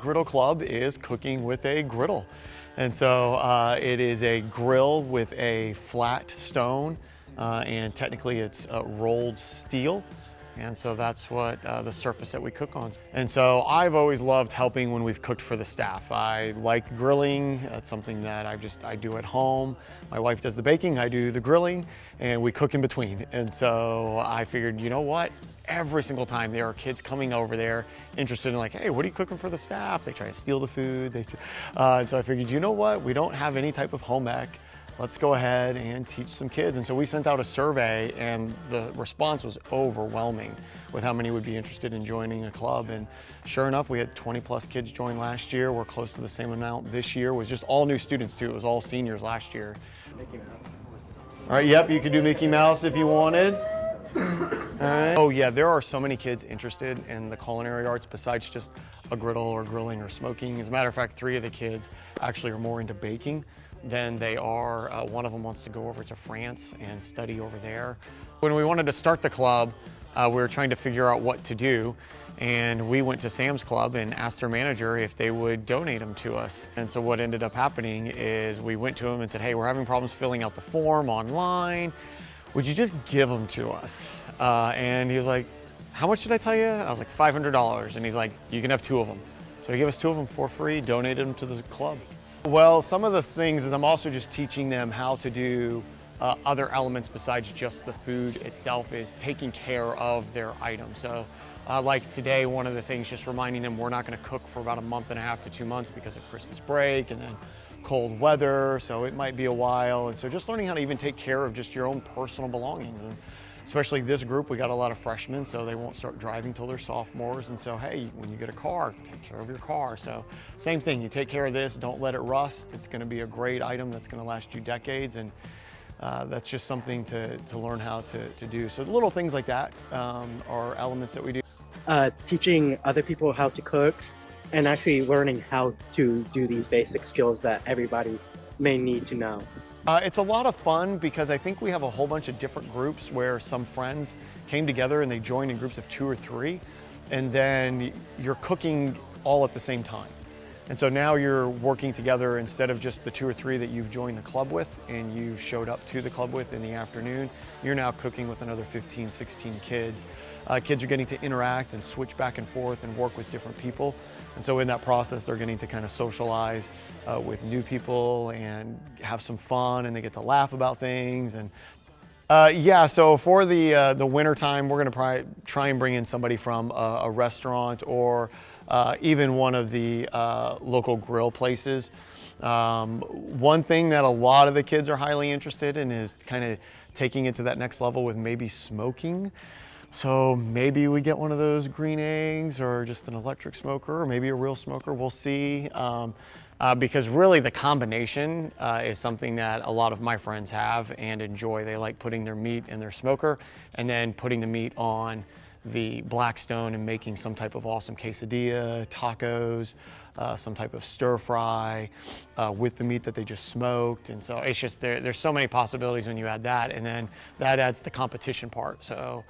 Griddle Club is cooking with a griddle. And so it is a grill with a flat stone, and technically it's rolled steel. And so that's what the surface that we cook on. And so I've always loved helping when we've cooked for the staff. I like grilling. That's something that I do at home. My wife does the baking, I do the grilling, and we cook in between. And so I figured, you know what? Every single time there are kids coming over there interested in like, hey, what are you cooking for the staff? They try to steal the food. And so I figured, you know what? We don't have any type of home ec. Let's go ahead and teach some kids. And so we sent out a survey, and the response was overwhelming with how many would be interested in joining a club. And sure enough, we had 20 plus kids join last year. We're close to the same amount this year. It was just all new students too. It was all seniors last year. Mickey Mouse. All right, yep, you could do Mickey Mouse if you wanted. All right. Oh yeah, there are so many kids interested in the culinary arts besides just a griddle or grilling or smoking. As a matter of fact, 3 of the kids actually are more into baking than they are. One of them wants to go over to France and study over there. When we wanted to start the club, we were trying to figure out what to do. And we went to Sam's Club and asked their manager if they would donate them to us. And so what ended up happening is we went to him and said, hey, we're having problems filling out the form online. Would you just give them to us? And he was like, how much did I tell you? I was like, $500. And he's like, you can have 2 of them. So he gave us 2 of them for free, donated them to the club. Well, some of the things is I'm also just teaching them how to do other elements besides just the food itself, is taking care of their items. So like today, one of the things, just reminding them we're not gonna cook for about a month and a half to 2 months because of Christmas break and then cold weather, so it might be a while. And so just learning how to even take care of just your own personal belongings. And especially this group, we got a lot of freshmen, so they won't start driving till they're sophomores. And so, hey, when you get a car, take care of your car. So same thing, you take care of this, don't let it rust. It's gonna be a great item that's gonna last you decades. And that's just something to learn how to do. So little things like that are elements that we do. Teaching other people how to cook and actually learning how to do these basic skills that everybody may need to know. It's a lot of fun because I think we have a whole bunch of different groups where some friends came together and they joined in groups of 2 or 3, and then you're cooking all at the same time. And so now you're working together instead of just the 2 or 3 that you've joined the club with and you showed up to the club with in the afternoon. You're now cooking with another 15, 16 kids. Kids are getting to interact and switch back and forth and work with different people. And so in that process, they're getting to kind of socialize with new people and have some fun, and they get to laugh about things. And yeah, so for the winter time, we're gonna probably try and bring in somebody from a restaurant or even one of the local grill places. One thing that a lot of the kids are highly interested in is kind of taking it to that next level with maybe smoking. So maybe we get one of those green eggs or just an electric smoker or maybe a real smoker, we'll see. Because really the combination is something that a lot of my friends have and enjoy. They like putting their meat in their smoker and then putting the meat on the Blackstone and making some type of awesome quesadilla, tacos, some type of stir fry with the meat that they just smoked. And so it's just, there's so many possibilities when you add that, and then that adds the competition part. So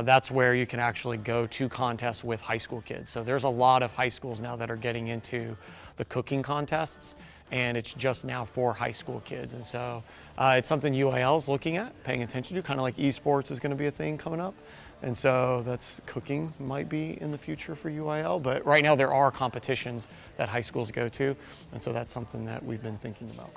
that's where you can actually go to contests with high school kids. So there's a lot of high schools now that are getting into the cooking contests, and it's just now for high school kids. And so it's something UIL is looking at, paying attention to, kind of like esports is gonna be a thing coming up. And so that's cooking might be in the future for UIL, but right now there are competitions that high schools go to. And so that's something that we've been thinking about.